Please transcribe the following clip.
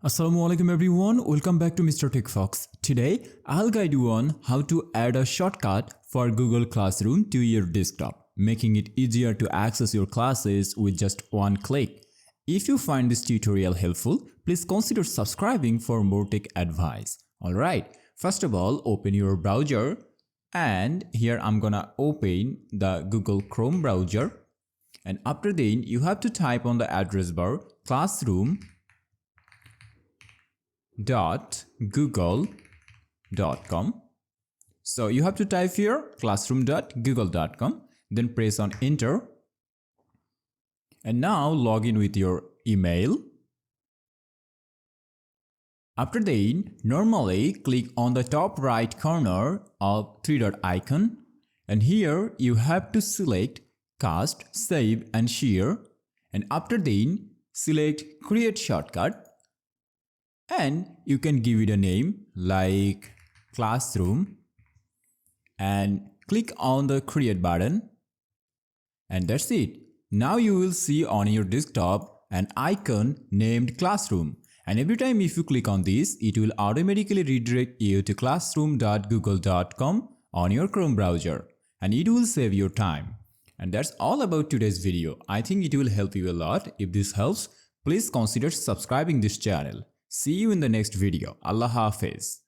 Assalamualaikum everyone, welcome back to Mr. TECHFOX. Today, I'll guide you on how to add a shortcut for Google Classroom to your desktop, making it easier to access your classes with just one click. If you find this tutorial helpful, please consider subscribing for more tech advice. Alright, first of all, open your browser and here I'm gonna open the Google Chrome browser, and after then you have to type on the address bar classroom.google.com. So you have to type here classroom.google.com, then press on enter, and now log in with your email. After that, normally click on the top right corner of three-dot icon, and here you have to select cast, save and share, and after that select create shortcut, and you can give it a name like classroom and click on the create button, and that's it. Now you will see on your desktop an icon named classroom, and every time if you click on this, it will automatically redirect you to classroom.google.com on your Chrome browser, and it will save your time. And that's all about today's video. I think it will help you a lot. If this helps, please consider subscribing this channel. See you in the next video. Allah Hafiz.